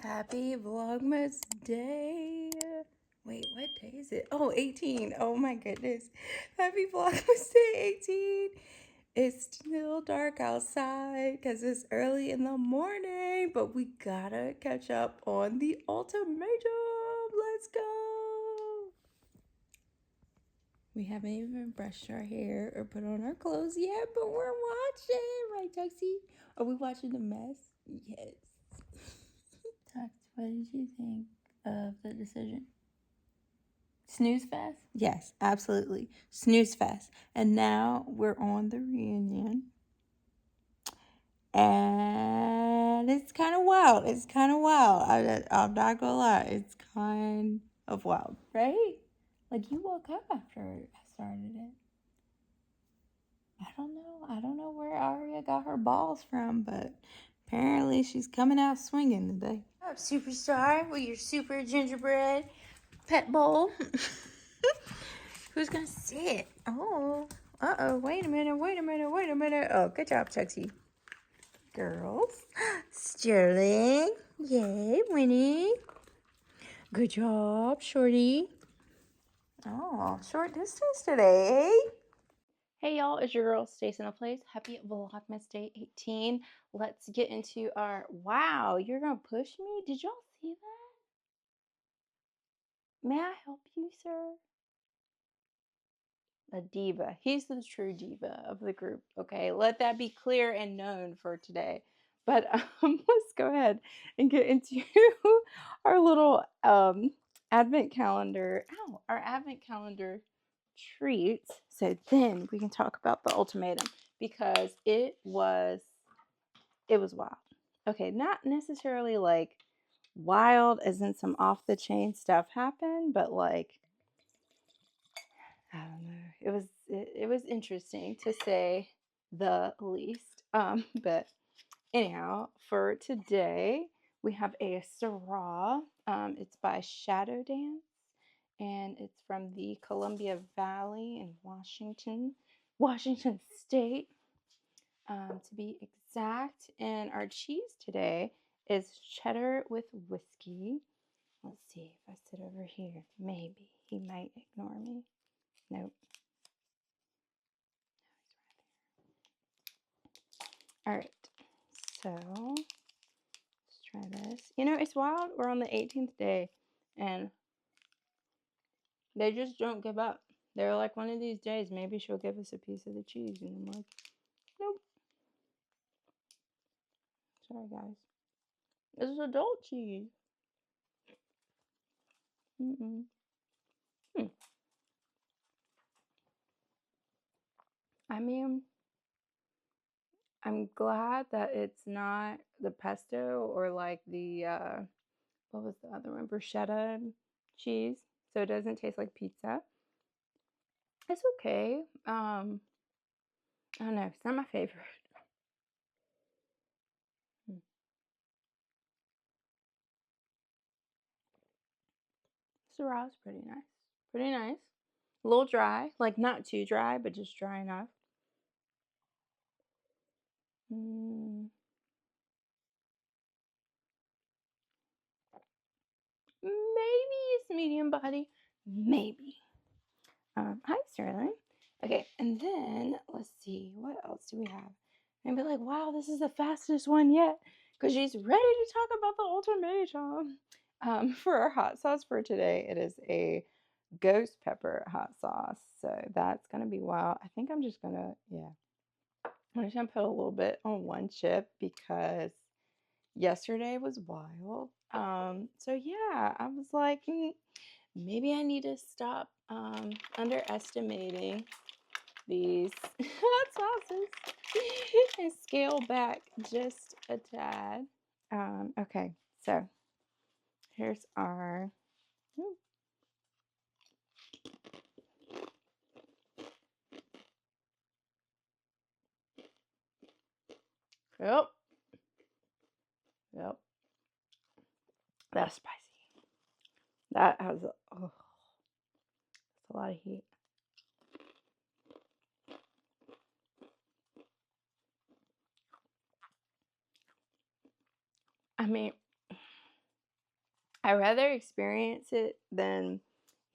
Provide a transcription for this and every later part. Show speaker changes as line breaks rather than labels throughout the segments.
Happy Vlogmas Day. Wait, what day is it? Oh, 18. Oh my goodness. Happy Vlogmas Day 18. It's still dark outside because it's early in the morning, but we gotta catch up on the ultimatum. Let's go. We haven't even brushed our hair or put on our clothes yet, but we're watching, right, Tuxie? Are we watching the mess? Yes. Tux, what did you think of the decision? Snooze fest? Yes, absolutely. Snooze fest. And now we're on the reunion. And it's kind of wild. It's kind of wild. I'm not gonna lie. It's kind of wild, right? Like you woke up after I started it. I don't know. I don't know where Aria got her balls from, but apparently she's coming out swinging today. Up, superstar, with your super gingerbread pet bowl. Who's gonna sit? Oh, wait a minute. Oh, good job, Tuxie. Girls. Sterling. Yay, Winnie. Good job, Shorty. Oh, short distance today, eh? Hey y'all, it's your girl StaceNthePlace. Happy Vlogmas Day 18. Let's get into our, wow, you're gonna push me? Did y'all see that? May I help you, sir? A diva. He's the true diva of the group, okay? Let that be clear and known for today. But let's go ahead and get into our little advent calendar. Ow, our advent calendar treats. So then we can talk about the ultimatum because it was wild. Okay, not necessarily like wild as in some off the chain stuff happened, but like I don't know. It was interesting to say the least. But anyhow, for today we have a Syrah. It's by Shadow Dance, and it's from the Columbia Valley in Washington State, to be exact. And our cheese today is cheddar with whiskey. Let's see if I sit over here. Maybe he might ignore me. Nope. All right, so let's try this. You know, it's wild. We're on the 18th day, and they just don't give up. They're like, one of these days, maybe she'll give us a piece of the cheese. And I'm like, nope. Sorry, guys. This is adult cheese. Mm-mm. I mean, I'm glad that it's not the pesto or like the, what was the other one? Bruschetta cheese. So it doesn't taste like pizza. It's okay. I don't know. It's not my favorite. Syrah's pretty nice. Pretty nice. A little dry. Like, not too dry, but just dry enough. Maybe it's medium body. Maybe. Hi, Sterling. Okay, and then, let's see. What else do we have? And be like, wow, this is the fastest one yet. Because she's ready to talk about the ultimatum. For our hot sauce for today, it is a ghost pepper hot sauce. So that's going to be wild. I think I'm just going to, yeah. I'm just going to put a little bit on one chip because yesterday was wild. So yeah, I was like, maybe I need to stop underestimating these hot sauces and scale back just a tad. Okay, so here's our. Yep. Yep. That's spicy. That has that's a lot of heat. I mean, I'd rather experience it than,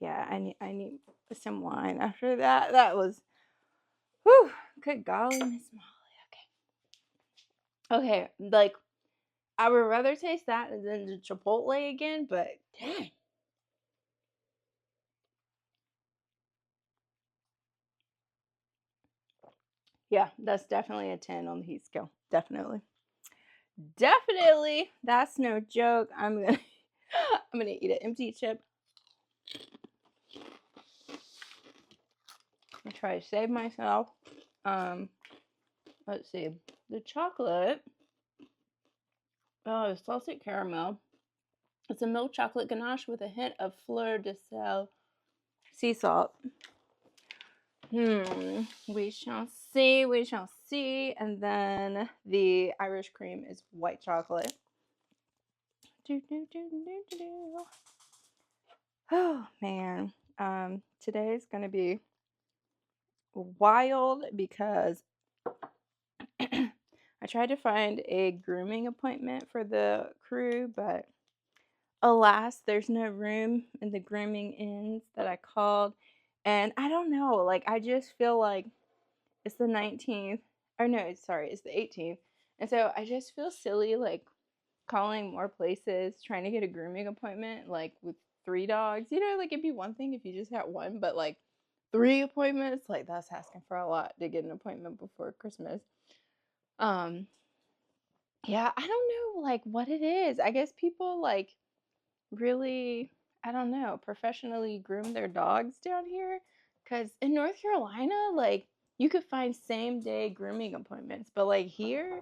yeah, I need some wine after that. That was, whew, good golly, Miss Molly. Okay, like, I would rather taste that than the Chipotle again, but dang. Yeah, that's definitely a 10 on the heat scale. Definitely. Definitely. That's no joke. I'm gonna I'm gonna eat an empty chip. I try to save myself. Let's see. The chocolate. Oh, it's salted caramel. It's a milk chocolate ganache with a hint of fleur de sel sea salt. We shall see. We shall see. And then the Irish cream is white chocolate. Oh man. Today is gonna be wild because I tried to find a grooming appointment for the crew, but alas, there's no room in the grooming inns that I called. And I don't know, like, I just feel like it's the 19th. Or no, sorry, it's the 18th. And so I just feel silly, like, calling more places, trying to get a grooming appointment, like, with 3 dogs. You know, like, it'd be one thing if you just had one, but, like, 3 appointments, like, that's asking for a lot to get an appointment before Christmas. Yeah, I don't know, like, what it is. I guess people, like, really, I don't know, professionally groom their dogs down here. Because in North Carolina, like, you could find same day grooming appointments, but like here,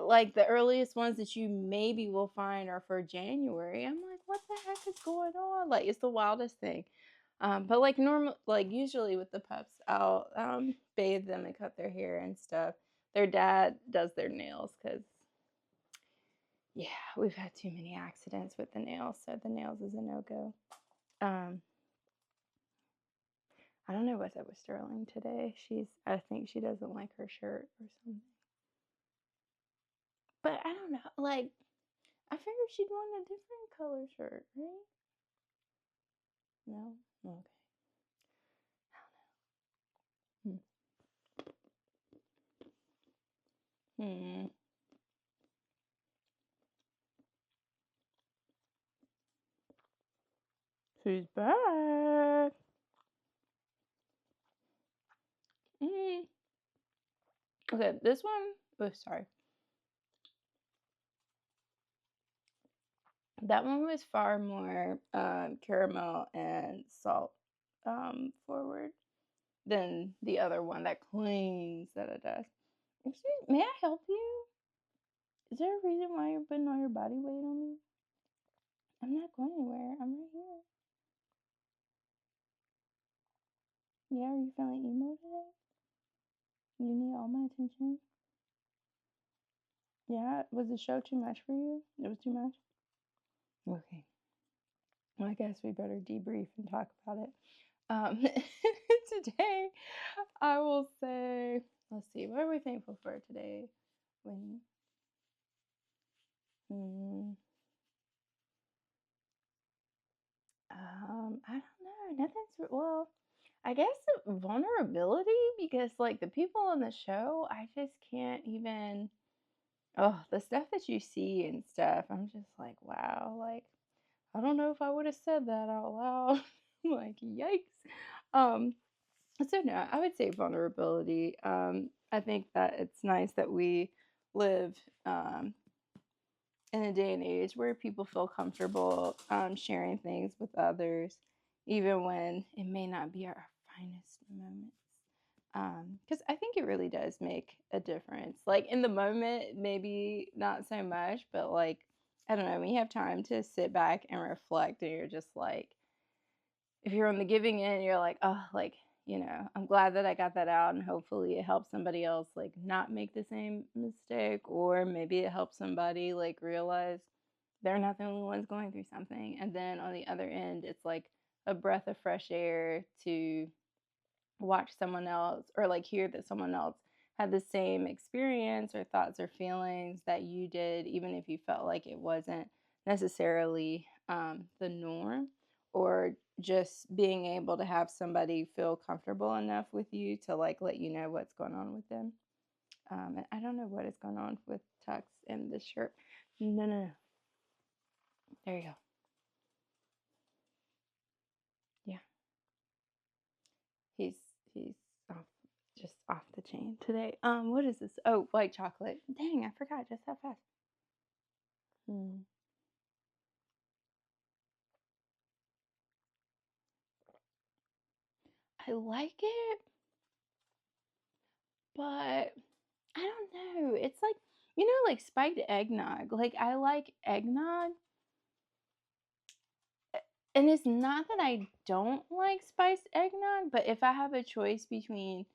like the earliest ones that you maybe will find are for January. I'm like, what the heck is going on? Like, it's the wildest thing. But like normal, like usually with the pups, I'll bathe them and cut their hair and stuff. Their dad does their nails because, yeah, we've had too many accidents with the nails, so the nails is a no-go. Um, I don't know what's up with Sterling today. I think she doesn't like her shirt or something. But I don't know, like, I figured she'd want a different color shirt, right? No? Okay. Hmm. Hmm. She's back. Mm. Okay, this one, oh, sorry. That one was far more caramel and salt forward than the other one that claims that it does. Excuse me, may I help you? Is there a reason why you're putting all your body weight on me? I'm not going anywhere. I'm right here. Yeah, are you feeling emo today? You need all my attention? Yeah, was the show too much for you? It was too much? Okay. Well, I guess we better debrief and talk about it. Today, I will say, let's see, what are we thankful for today? When, hmm, I don't know. Nothing's, well, I guess vulnerability because, like, the people on the show, I just can't even, oh, the stuff that you see and stuff, I'm just like, wow, like, I don't know if I would have said that out loud. Like, yikes. Um, so no, I would say vulnerability. I think that it's nice that we live um, in a day and age where people feel comfortable sharing things with others, even when it may not be our finest moments. Because I think it really does make a difference. Like in the moment, maybe not so much, but like, I don't know, when you have time to sit back and reflect and you're just like, if you're on the giving end, you're like, oh, like, I'm glad that I got that out and hopefully it helps somebody else like not make the same mistake, or maybe it helps somebody like realize they're not the only ones going through something. And then on the other end, it's like a breath of fresh air to watch someone else or like hear that someone else had the same experience or thoughts or feelings that you did, even if you felt like it wasn't
necessarily the norm, or just being able to have somebody feel comfortable enough with you to like let you know what's going on with them. And I don't know what is going on with Tux and this shirt. No, no, no. There you go. Yeah, he's he's off, just off the chain today. What is this? Oh, white chocolate. Dang, I forgot just how fast. Hmm. I like it, but I don't know. It's like, like spiked eggnog. Like, I like eggnog. And it's not that I don't like spiced eggnog, but if I have a choice between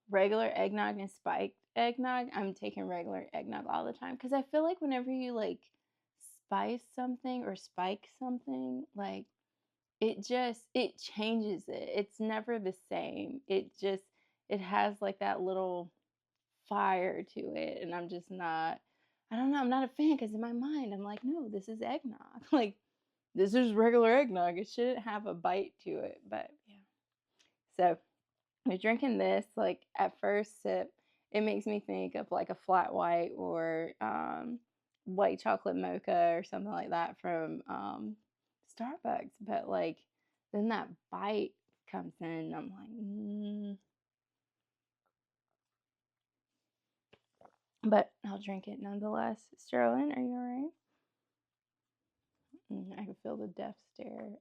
regular eggnog and spiked eggnog, I'm taking regular eggnog all the time. Because I feel like whenever you like spice something or spike something, like it changes it. It's never the same. It has like that little fire to it, and I'm just not. I don't know. I'm not a fan because in my mind, I'm like, no, this is eggnog. Like, this is regular eggnog. It shouldn't have a bite to it. But yeah. So I was drinking this, like at first sip, it makes me think of like a flat white or white chocolate mocha or something like that from Starbucks. But like then that bite comes in, and I'm like, but I'll drink it nonetheless. Sterling, are you alright? I can feel the death stare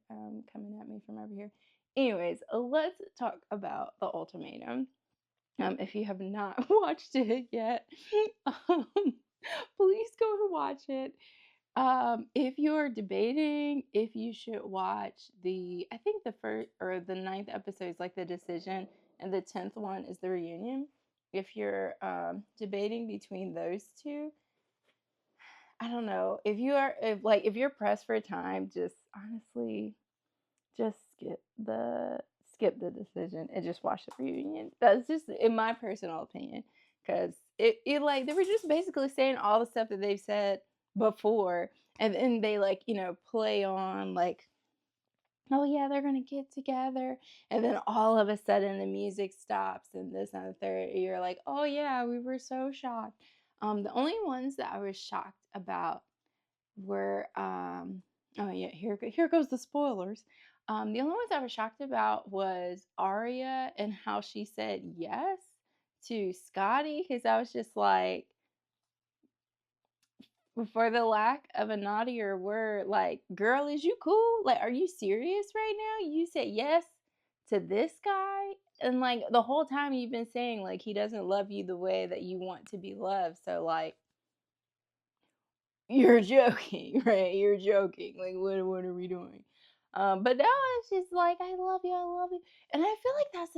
coming at me from over here. Anyways, let's talk about the ultimatum. If you have not watched it yet, please go and watch it. If you're debating if you should watch I think the first or the ninth episode is like the decision, and the 10th one is the reunion. If you're debating between those two, I don't know. If you're pressed for time, just honestly, just skip the decision and just watch the reunion. That's just in my personal opinion, because it like they were just basically saying all the stuff that they've said before, and then they like play on like, oh yeah, they're gonna get together, and then all of a sudden the music stops and this and the third. You're like, oh yeah, we were so shocked. The only ones that I was shocked about were oh yeah, here goes the spoilers. The only ones I was shocked about was Arya and how she said yes to Scotty, because I was just like, for the lack of a naughtier word, like, girl, is you cool? Like, are you serious right now? You said yes to this guy, and like the whole time you've been saying like he doesn't love you the way that you want to be loved. So like, you're joking, right? You're joking. Like, what are we doing? But now it's just like, I love you, I love you, and I feel like that's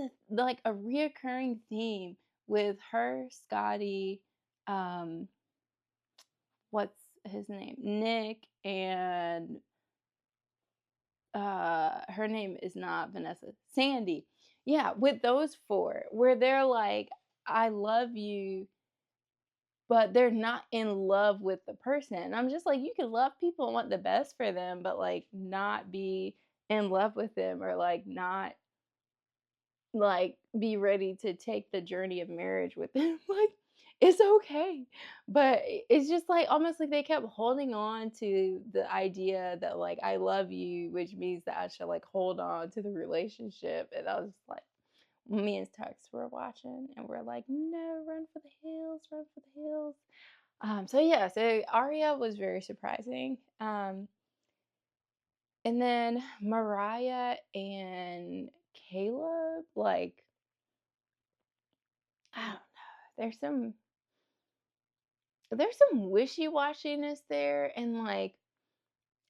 a reoccurring theme with her, Scotty, um, what's his name, Nick, and her name is not Vanessa, Sandy. Yeah, with those four, where they're like, I love you, but they're not in love with the person. I'm just like, you can love people and want the best for them, but like not be in love with them, or like not like be ready to take the journey of marriage with them. Like, it's okay. But it's just like almost like they kept holding on to the idea that like I love you, which means that I should like hold on to the relationship. And I was just like, me and Tux were watching and we're like, no, run for the hills, run for the hills. So yeah, so Arya was very surprising. And then Mariah and Caleb, like, I don't know. There's some wishy-washiness there, and like,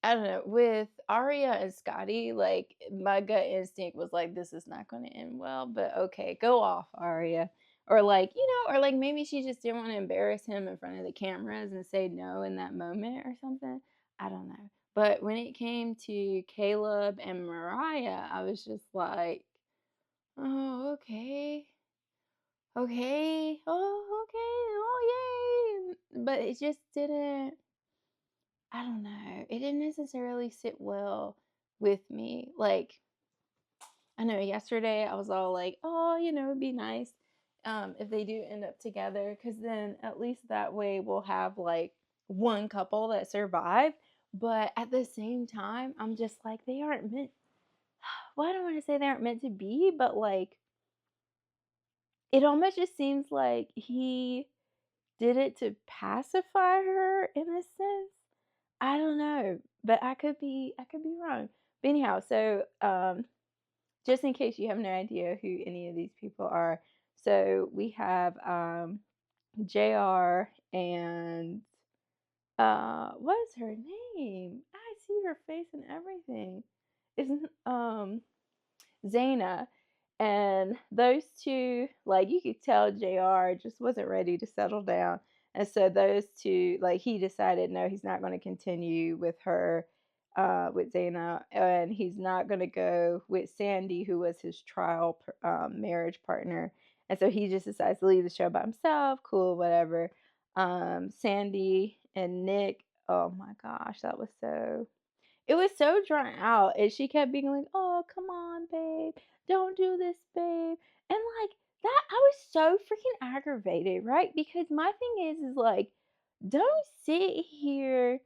I don't know, with Arya and Scotty, like my gut instinct was like, this is not going to end well, but okay, go off, Arya. Or like, or like maybe she just didn't want to embarrass him in front of the cameras and say no in that moment or something. I don't know. But when it came to Caleb and Mariah, I was just like, oh, okay. Okay. Oh, okay. Oh, yay. But it just didn't. I don't know. It didn't necessarily sit well with me. Like, I know yesterday I was all like, oh, it'd be nice if they do end up together, because then at least that way we'll have like one couple that survive. But at the same time, I'm just like, they aren't meant, well, I don't want to say they aren't meant to be, but like, it almost just seems like he did it to pacify her in a sense. I don't know, but I could be wrong. But anyhow, so just in case you have no idea who any of these people are, so we have JR and what's her name? I see her face and everything. Isn't Zaina. And those two, like, you could tell JR just wasn't ready to settle down. And so those two, like, he decided no, he's not going to continue with her, with Zaina, and he's not going to go with Sandy, who was his trial marriage partner. And so he just decides to leave the show by himself. Cool, whatever. Sandy and Nick, oh my gosh, it was so drawn out, and she kept being like, "Oh, come on, babe, don't do this, babe," and like that, I was so freaking aggravated, right? Because my thing is like, don't sit here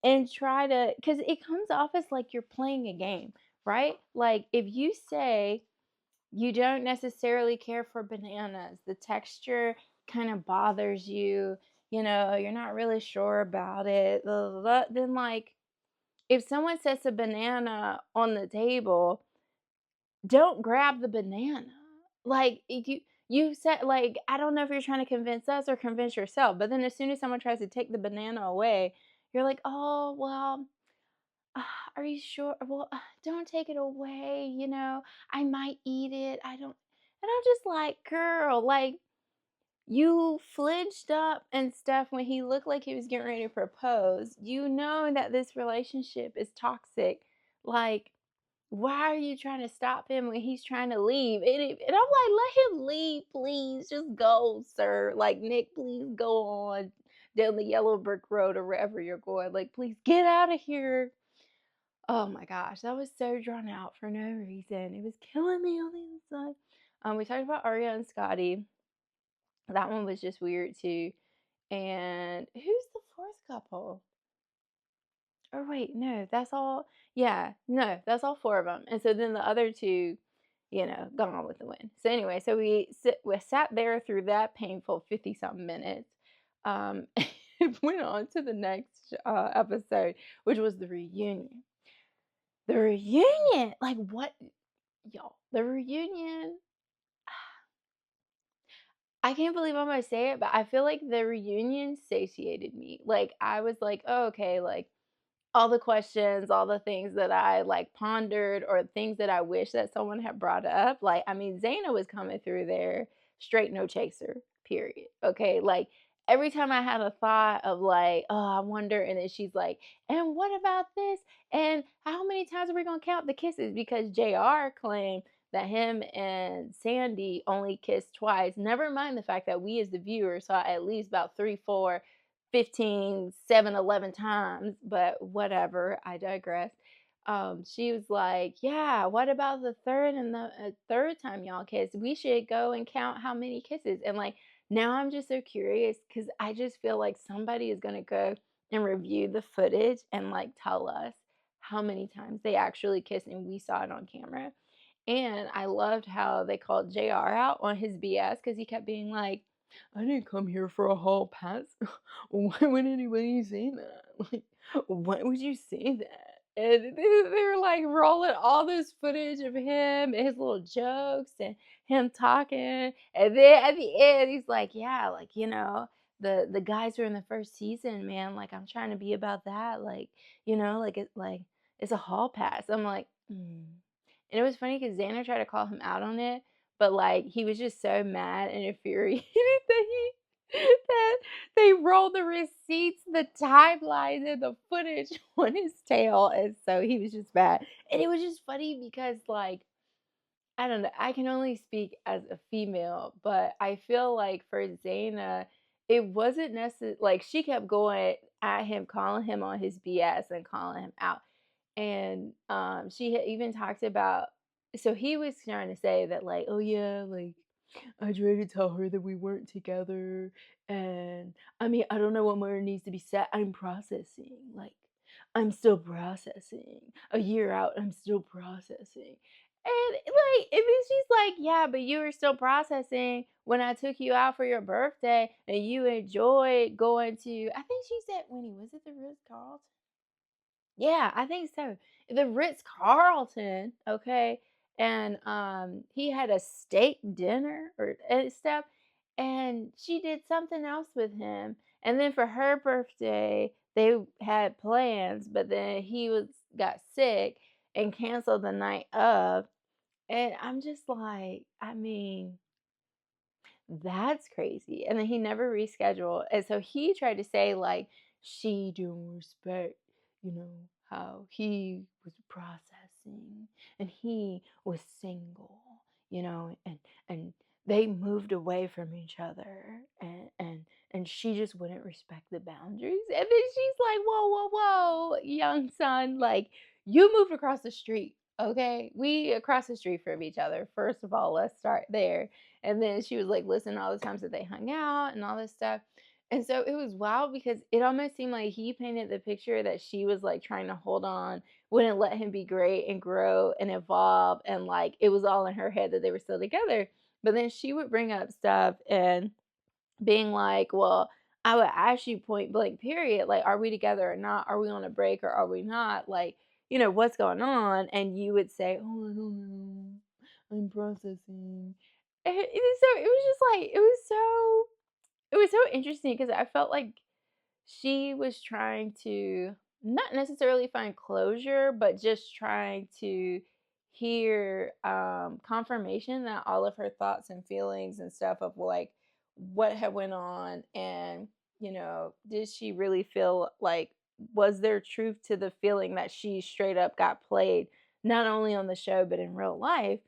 and try to, because it comes off as like you're playing a game, right? Like if you say you don't necessarily care for bananas, the texture kind of bothers you, you're not really sure about it, blah, blah, blah, then like if someone sets a banana on the table, don't grab the banana. Like you said, like, I don't know if you're trying to convince us or convince yourself, but then as soon as someone tries to take the banana away, you're like, oh well, are you sure? Well, don't take it away. I might eat it. I don't. And I'm just like, girl, like, you flinched up and stuff when he looked like he was getting ready to propose. You know that this relationship is toxic. Like, why are you trying to stop him when he's trying to leave? And I'm like, let him leave, please. Just go, sir. Like, Nick, please go on down the yellow brick road or wherever you're going. Like, please get out of here. Oh my gosh, that was so drawn out for no reason. It was killing me on the inside. We talked about Arya and Scotty. That one was just weird too. And who's the fourth couple? Or wait, no, that's all. Yeah, no, that's all four of them. And so then the other two, gone with the wind. So anyway, so we sat there through that painful 50 something minutes. It went on to the next episode, which was the reunion. The reunion, like what, y'all? The reunion. I can't believe I'm gonna say it, but I feel like the reunion satiated me. Like I was like, oh, okay, like all the questions, all the things that I like pondered or things that I wish that someone had brought up. Like, I mean, Zaina was coming through there straight no chaser, period. Okay. Like every time I had a thought of like, oh, I wonder, and then she's like, and what about this? And how many times are we gonna count the kisses? Because JR claimed that him and Sandy only kissed twice. Never mind the fact that we as the viewers saw at least about 3, 4, 15, 7, 11 times, but whatever, I digress. She was like, yeah, what about the third and the third time y'all kissed? We should go and count how many kisses. And like, now I'm just so curious because I just feel like somebody is going to go and review the footage and like tell us how many times they actually kissed and we saw it on camera. And I loved how they called JR out on his BS because he kept being like, I didn't come here for a hall pass. Why would anybody say that? Like, why would you say that? And they were like rolling all this footage of him and his little jokes and him talking. And then at the end, he's like, yeah, like, the guys who are in the first season, man, like, I'm trying to be about that. Like, it's a hall pass. I'm like, And it was funny because Xander tried to call him out on it, but like he was just so mad and infuriated that they rolled the receipts, the timelines, and the footage on his tail, and so he was just mad. And it was just funny because like I don't know, I can only speak as a female, but I feel like for Zaina, it wasn't necessary. Like she kept going. at him, calling him on his BS and calling him out. And she had even talked about, so he was trying to say that, like, oh yeah, like I tried to tell her that we weren't together. And I mean, I don't know what more needs to be said. I'm processing. Like, I'm still processing. A year out, I'm still processing. And like, and then she's like, yeah, but you were still processing when I took you out for your birthday and you enjoyed going to, I think she said, when he was at the Ritz Carlton. Yeah, I think so. The Ritz Carlton, okay, and he had a steak dinner or and stuff, and she did something else with him. And then for her birthday, they had plans, but then he was got sick and canceled the night of. And I'm just like, I mean, that's crazy. And then he never rescheduled. And so he tried to say, like, she don't respect, you know, how he was processing and he was single, you know, and they moved away from each other and she just wouldn't respect the boundaries. And then she's like, whoa, whoa, whoa, young son, like you moved across the street. Okay, we across the street from each other. First of all, let's start there. And then she was like listening to all the times that they hung out and all this stuff. And so it was wild because it almost seemed like he painted the picture that she was like trying to hold on, wouldn't let him be great and grow and evolve. And like it was all in her head that they were still together. But then she would bring up stuff and being like, well, I would ask you point blank, period, like, are we together or not? Are we on a break or are we not? Like, you know, what's going on? And you would say, oh, I don't know. I'm processing. And so it was just like, it was so interesting because I felt like she was trying to not necessarily find closure, but just trying to hear confirmation that all of her thoughts and feelings and stuff of like what had went on. And you know, did she really feel like, was there truth to the feeling that she straight up got played not only on the show but in real life?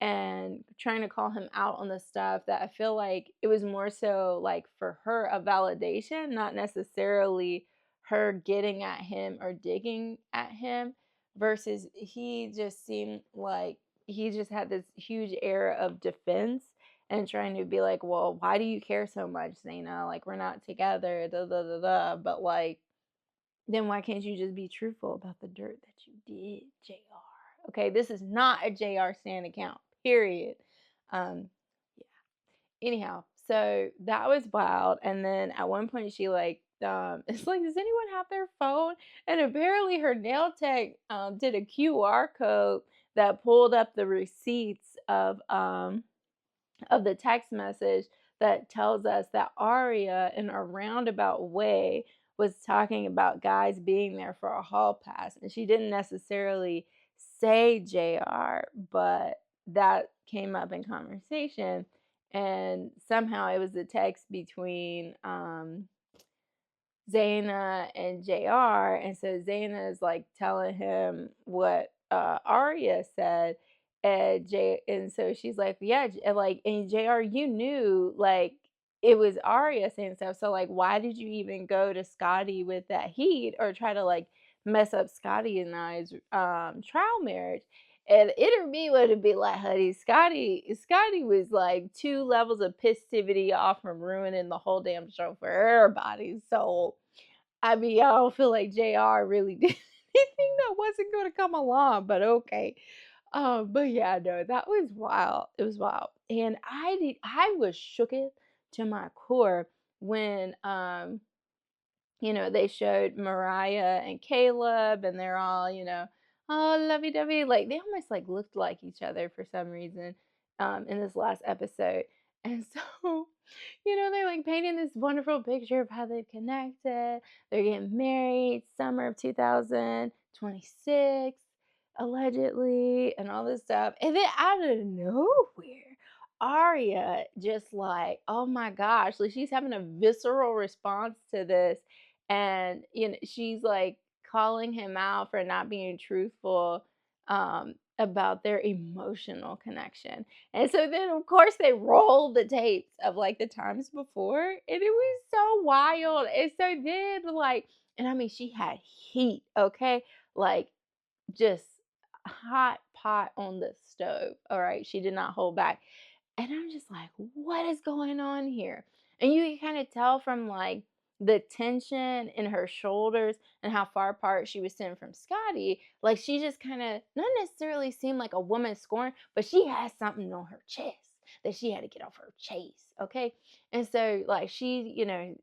And trying to call him out on the stuff that I feel like it was more so like for her a validation, not necessarily her getting at him or digging at him, versus he just seemed like he just had this huge air of defense and trying to be like, well, why do you care so much, Zaina? Like, we're not together, da da da da. But like, then why can't you just be truthful about the dirt that you did, JR? Okay, this is not a JR Stan account, period. Um, yeah. Anyhow, so that was wild. And then at one point she like, it's like, does anyone have their phone? And apparently her nail tech did a QR code that pulled up the receipts of the text message that tells us that Aria, in a roundabout way, was talking about guys being there for a hall pass. And she didn't necessarily say JR, but that came up in conversation. And somehow it was a text between Zaina and JR. And so Zaina is like telling him what Arya said. And so she's like, yeah, and like, and JR, you knew like it was Arya saying stuff. So like, why did you even go to Scotty with that heat or try to like mess up Scotty and I's trial marriage? And it or me would have been like, honey, Scotty was like 2 levels of pistivity off from ruining the whole damn show for everybody. So, I mean, I don't feel like JR really did anything that wasn't going to come along, but okay. But yeah, no, that was wild. It was wild. And I was shooketh to my core when you know, they showed Mariah and Caleb, and they're all, you know, oh, lovey dovey. Like, they almost like looked like each other for some reason in this last episode. And so, you know, they're like painting this wonderful picture of how they've connected. They're getting married summer of 2026, allegedly, and all this stuff. And then out of nowhere, Aria just like, oh my gosh, like she's having a visceral response to this. And you know, she's like calling him out for not being truthful about their emotional connection. And so then of course they rolled the tapes of like the times before, and it was so wild. And so then like, and I mean she had heat, okay? Like just hot pot on the stove. All right. She did not hold back. And I'm just like, what is going on here? And you can kind of tell from like the tension in her shoulders and how far apart she was sitting from Scotty. Like she just kind of not necessarily seemed like a woman scorned, but she has something on her chest that she had to get off her chest. Okay. And so like she,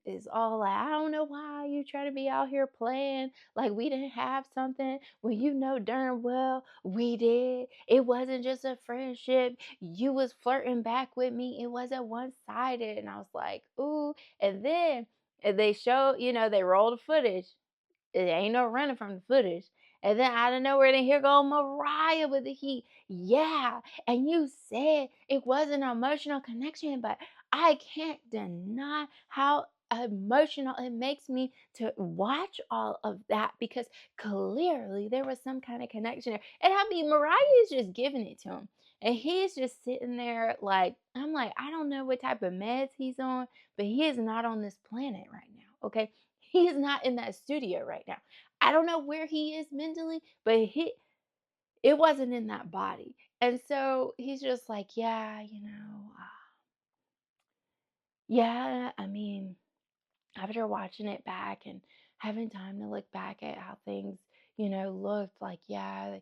is all like, I don't know why you try to be out here playing like we didn't have something when you know darn well we did. It wasn't just a friendship. You was flirting back with me. It wasn't one-sided. And I was like, ooh. And then they show, they roll the footage. It ain't no running from the footage. And then out of nowhere, then here go Mariah with the heat. Yeah. And you said it wasn't an emotional connection, but I can't deny how emotional it makes me to watch all of that because clearly there was some kind of connection there. And I mean, Mariah is just giving it to him. And he's just sitting there like, I'm like, I don't know what type of meds he's on, but he is not on this planet right now. Okay. He is not in that studio right now. I don't know where he is mentally, but it wasn't in that body. And so he's just like, yeah, yeah, I mean, after watching it back and having time to look back at how things, looked like, yeah,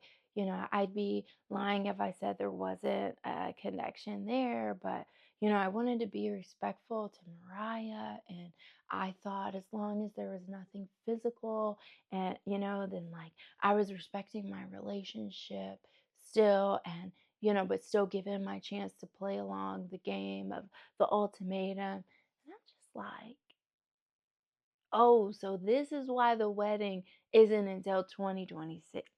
I'd be lying if I said there wasn't a connection there. But, I wanted to be respectful to Mariah. And I thought as long as there was nothing physical and, then like I was respecting my relationship still and, but still giving my chance to play along the game of the ultimatum. And I'm just like, oh, so this is why the wedding isn't until 2026.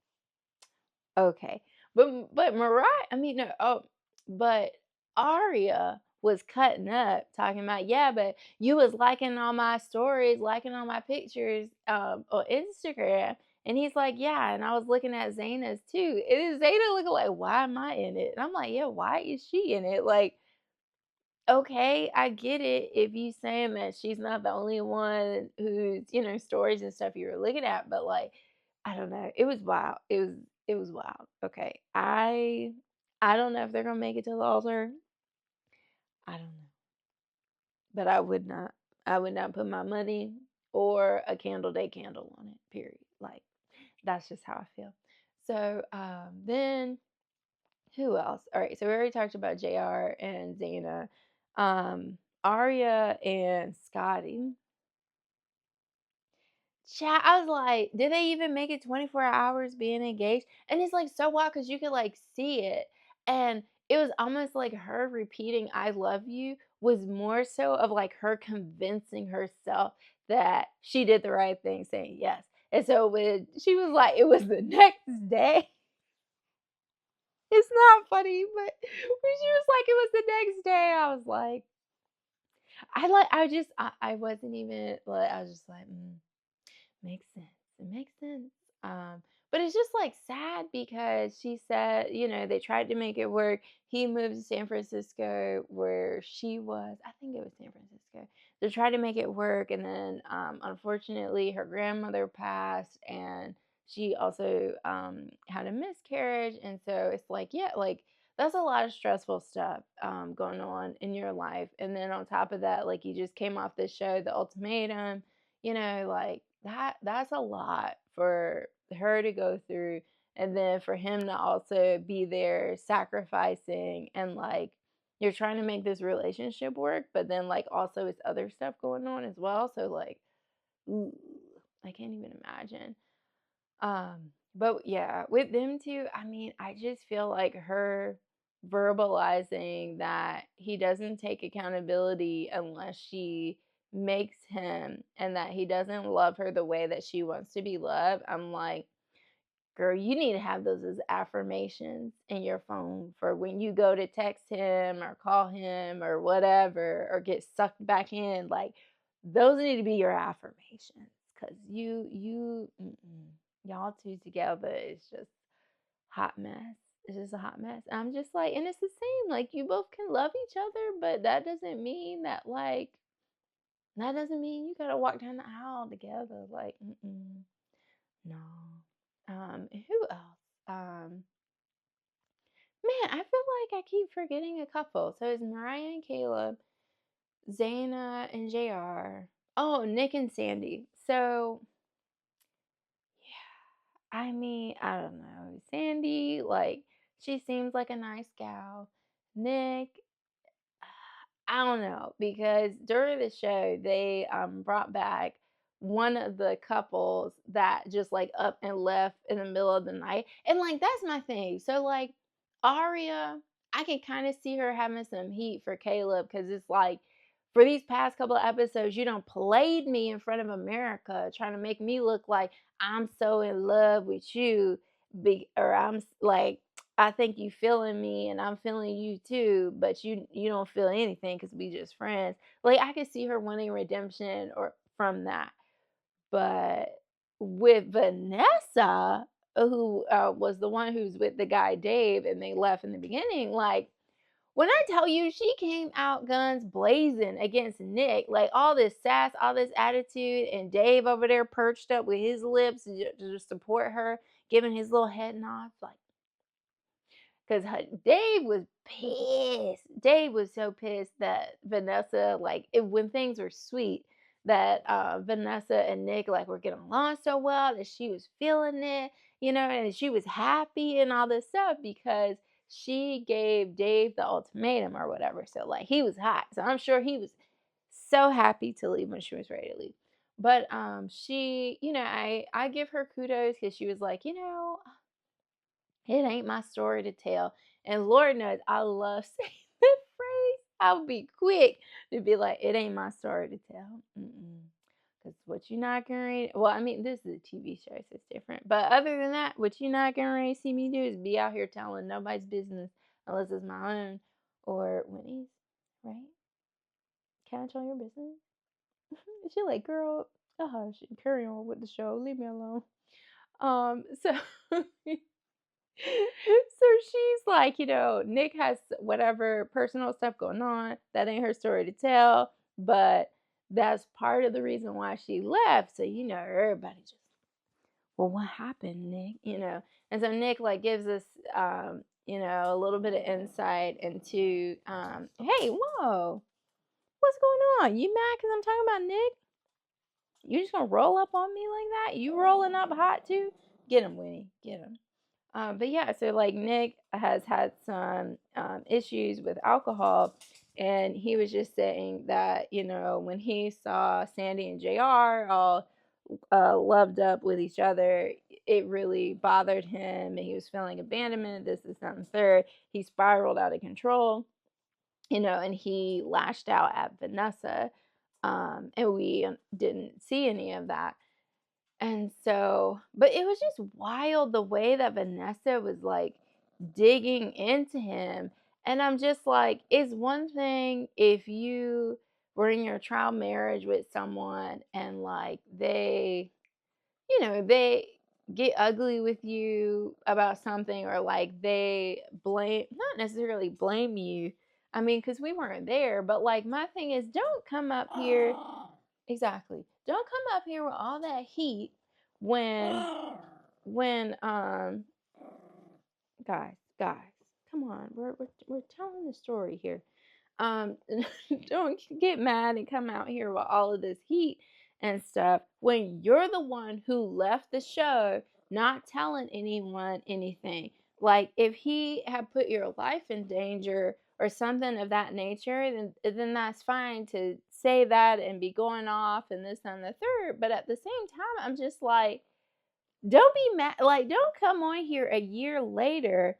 Okay. But Mariah, I mean no, but Aria was cutting up talking about, yeah, but you was liking all my stories, liking all my pictures on Instagram. And he's like, yeah, and I was looking at Zaina's too. And Zaina looking like, why am I in it? And I'm like, yeah, why is she in it? Like, okay, I get it if you saying that she's not the only one who's, stories and stuff you were looking at, but like, I don't know. It was wild. It was wild. Okay. I don't know if they're gonna make it to the altar. I don't know. But I would not put my money or a candle day candle on it, period. Like that's just how I feel. So then who else? All right, so we already talked about JR and Zaina. Arya and Scotty. Chat, I was like, did they even make it 24 hours being engaged? And it's like so wild because you could like see it. And it was almost like her repeating I love you was more so of like her convincing herself that she did the right thing, saying yes. And so when she was like, it was the next day. It's not funny, but when she was like, it was the next day, I was like, I wasn't even like, I was just like, makes sense. It makes sense. But it's just like sad because she said, they tried to make it work. He moved to San Francisco where she was. I think it was San Francisco. They tried to make it work, and then unfortunately, her grandmother passed, and she also had a miscarriage, and so it's like, yeah, like that's a lot of stressful stuff going on in your life, and then on top of that, like you just came off this show, The Ultimatum, like that's a lot for her to go through, and then for him to also be there sacrificing, and like you're trying to make this relationship work, but then like also it's other stuff going on as well, so like ooh, I can't even imagine. But yeah, with them two, I mean, I just feel like her verbalizing that he doesn't take accountability unless she makes him, and that he doesn't love her the way that she wants to be loved. I'm like, girl, you need to have those as affirmations in your phone for when you go to text him or call him or whatever, or get sucked back in. Like, those need to be your affirmations, because y'all two together is just hot mess. It's just a hot mess. I'm just like, and it's the same. Like, you both can love each other, but that doesn't mean that, like, that doesn't mean you gotta walk down the aisle together. Like, no. Who else? Man, I feel like I keep forgetting a couple. So it's Mariah and Caleb, Zaina and JR. Oh, Nick and Sandy. So, yeah, I mean, I don't know. Sandy, like, she seems like a nice gal. Nick, I don't know, because during the show they brought back one of the couples that just like up and left in the middle of the night. And like that's my thing. So like Aria, I can kind of see her having some heat for Caleb because it's like for these past couple of episodes, you don't played me in front of America, trying to make me look like I'm so in love with you, or I'm like I think you feeling me and I'm feeling you too, but you don't feel anything because we just friends. Like I could see her wanting redemption or from that. But with Vanessa, who was the one who's with the guy Dave and they left in the beginning, like when I tell you she came out guns blazing against Nick, like all this sass, all this attitude, and Dave over there perched up with his lips to support her, giving his little head nods, like because Dave was pissed. Dave was so pissed that Vanessa, like, when things were sweet, that Vanessa and Nick, like, were getting along so well, that she was feeling it, and she was happy and all this stuff because she gave Dave the ultimatum or whatever. So, like, he was hot. So I'm sure he was so happy to leave when she was ready to leave. But she, I give her kudos because she was like, it ain't my story to tell. And Lord knows I love saying that phrase. I'll be quick to be like, it ain't my story to tell. Because what you're not going to read, well, I mean, this is a TV show, so it's different. But other than that, what you're not going to see me do is be out here telling nobody's business unless it's my own or Winnie's, right? Can I tell your business? She like, girl, carry on with the show. Leave me alone. So so she's like, Nick has whatever personal stuff going on. That ain't her story to tell, but that's part of the reason why she left. So, everybody just, well, what happened, Nick? And so Nick like gives us, a little bit of insight into, hey, whoa, what's going on? You mad because I'm talking about Nick? You just gonna roll up on me like that? You rolling up hot too? Get him, Winnie. Get him. But yeah, so like Nick has had some issues with alcohol, and he was just saying that when he saw Sandy and JR all loved up with each other, it really bothered him, and he was feeling abandonment. This is something third. He spiraled out of control, and he lashed out at Vanessa, and we didn't see any of that. And so, but it was just wild the way that Vanessa was like digging into him. And I'm just like, it's one thing if you were in your trial marriage with someone and like they get ugly with you about something, or like they blame, not necessarily blame you. I mean, because we weren't there, but like my thing is, don't come up here. Exactly. Don't come up here with all that heat when guys, come on. We're telling the story here. Um don't get mad and come out here with all of this heat and stuff when you're the one who left the show not telling anyone anything. Like if he had put your life in danger or something of that nature, then that's fine to say that and be going off and this and the third. But at the same time, I'm just like, don't be mad. Like, don't come on here a year later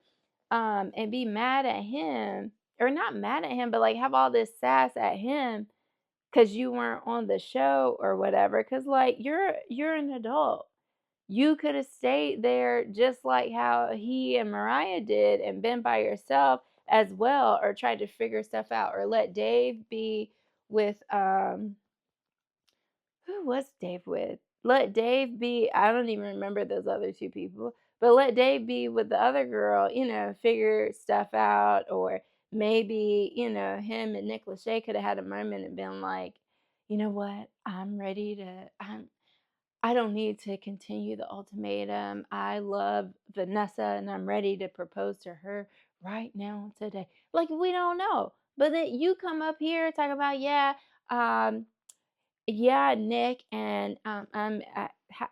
and be mad at him, or not mad at him, but like have all this sass at him because you weren't on the show or whatever. Because like you're an adult. You could have stayed there just like how he and Mariah did and been by yourself as well, or tried to figure stuff out, or let Dave be with who was Dave with? let Dave be. I don't even remember those other two people, but let Dave be with the other girl, figure stuff out. Or maybe, him and Nick Lachey could have had a moment and been like, you know what, I don't need to continue the ultimatum. I love Vanessa and I'm ready to propose to her right now today. Like, we don't know. But then you come up here talk about, um, yeah, Nick, and I'm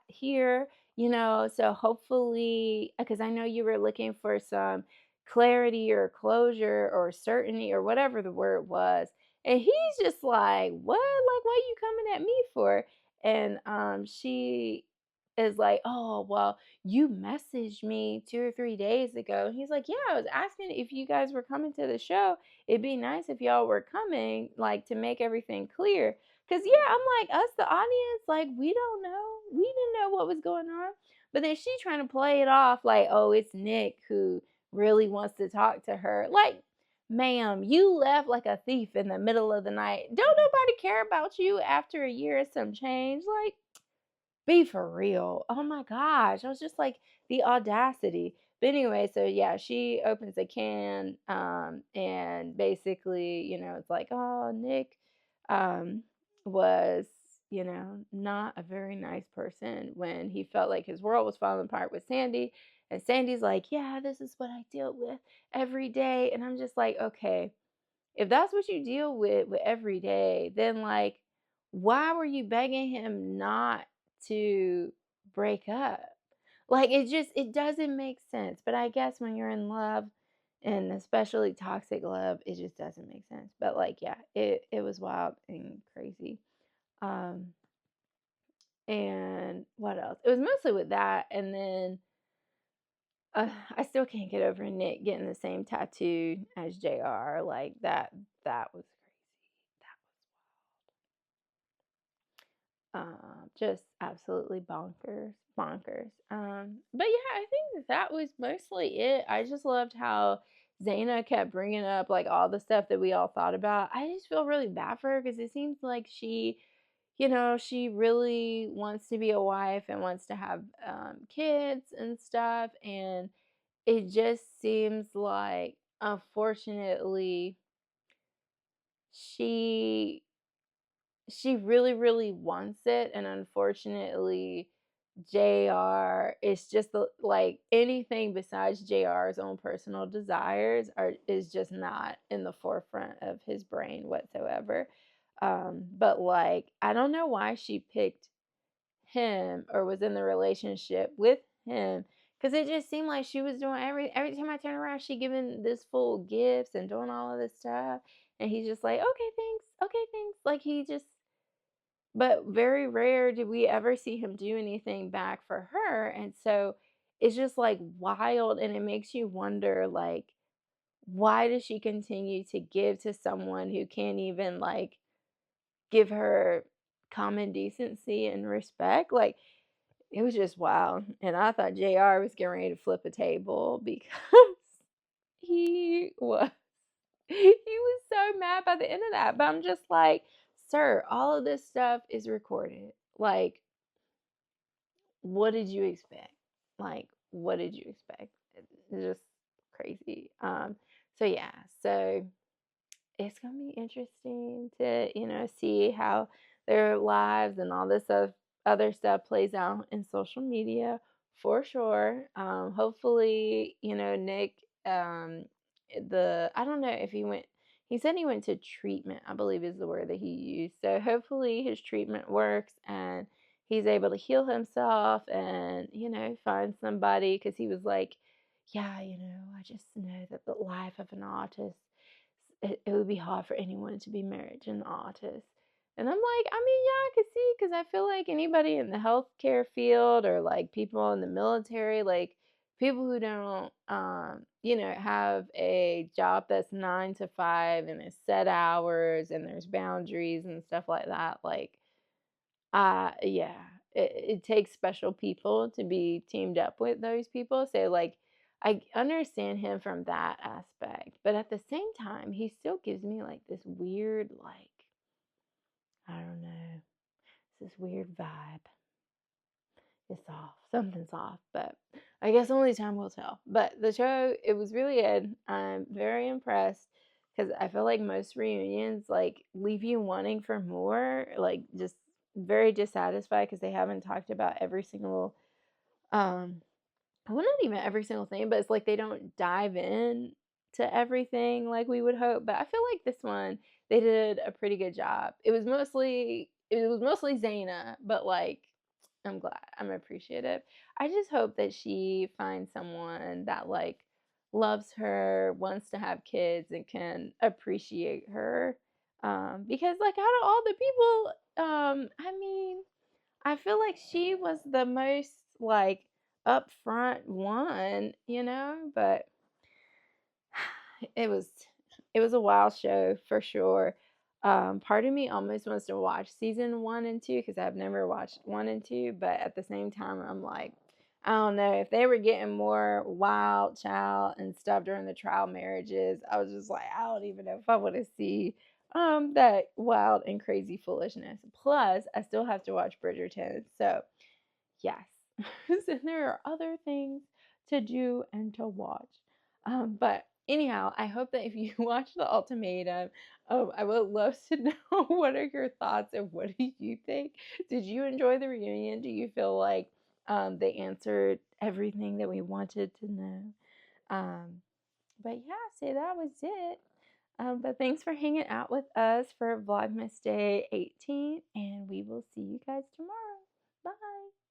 here, so hopefully, because I know you were looking for some clarity or closure or certainty or whatever the word was. And he's just like, what? Like, what are you coming at me for? And she is like, oh, well, you messaged me 2 or 3 days ago. And he's like, yeah, I was asking if you guys were coming to the show. It'd be nice if y'all were coming, like, to make everything clear. Cause yeah, I'm like, us, the audience, like, we don't know. We didn't know what was going on. But then she trying to play it off like, oh, it's Nick who really wants to talk to her. Like, ma'am, you left like a thief in the middle of the night. Don't nobody care about you after a year or some change. Like, be for real. Oh my gosh. I was just like, the audacity. But anyway, so yeah, she opens a can, and basically, it's like, oh, Nick um was, not a very nice person when he felt like his world was falling apart with Sandy. And Sandy's like, yeah, this is what I deal with every day. And I'm just like, okay, if that's what you deal with every day, then like, why were you begging him not to break up? Like, it doesn't make sense. But I guess when you're in love, and especially toxic love, it just doesn't make sense. But like, yeah, it was wild and crazy. Um and what else? It was mostly with that. And then I still can't get over Nick getting the same tattoo as JR. Like, that was crazy. Just absolutely bonkers, bonkers. But yeah, I think that was mostly it. I just loved how Zaina kept bringing up like all the stuff that we all thought about. I just feel really bad for her because it seems like she really wants to be a wife and wants to have kids and stuff. And it just seems like, unfortunately, she she really, really wants it, and unfortunately, JR is just like anything besides JR's own personal desires is just not in the forefront of his brain whatsoever. But like, I don't know why she picked him or was in the relationship with him, because it just seemed like she was doing every time I turn around, she giving this full gifts and doing all of this stuff, and he's just like, okay, thanks, like he just. But very rare did we ever see him do anything back for her. And so it's just like wild. And it makes you wonder, like, why does she continue to give to someone who can't even, like, give her common decency and respect? Like, it was just wild. And I thought JR was getting ready to flip a table because he was. He was so mad by the end of that. But I'm just like, sir, all of this stuff is recorded. Like, what did you expect? Like, what did you expect? It's just crazy. So yeah, so it's gonna be interesting to, see how their lives and all this other stuff plays out in social media for sure. Hopefully, Nick, I don't know if he said he went to treatment, I believe is the word that he used. So hopefully his treatment works and he's able to heal himself and, find somebody, because he was like, yeah, I just know that the life of an artist, it would be hard for anyone to be married to an artist. And I'm like, I mean, yeah, I could see, because I feel like anybody in the healthcare field or like people in the military, like people who don't, have a job that's 9 to 5 and it's set hours and there's boundaries and stuff like that, like, yeah, it takes special people to be teamed up with those people. So like, I understand him from that aspect, but at the same time, he still gives me like this weird, like, I don't know, this weird vibe. it's off. Something's off, but I guess only time will tell. But the show, it was really good. I'm very impressed because I feel like most reunions like leave you wanting for more, like just very dissatisfied because they haven't talked about every single um well, not even every single thing, but it's like they don't dive in to everything like we would hope. But I feel like this one they did a pretty good job. It was mostly Zaina, but like I'm glad. I'm appreciative. I just hope that she finds someone that like loves her, wants to have kids, and can appreciate her. Because like out of all the people, I mean, I feel like she was the most like upfront one, but it was it was a wild show for sure. Part of me almost wants to watch season 1 and 2 because I've never watched 1 and 2, but at the same time, I'm like, I don't know if they were getting more wild child and stuff during the trial marriages. I was just like, I don't even know if I want to see that wild and crazy foolishness. Plus, I still have to watch Bridgerton, so yes. And there are other things to do and to watch. But anyhow, I hope that if you watch The Ultimatum, I would love to know what are your thoughts and what do you think? Did you enjoy the reunion? Do you feel like they answered everything that we wanted to know? Um, but yeah, so that was it. But thanks for hanging out with us for Vlogmas Day 18, and we will see you guys tomorrow. Bye.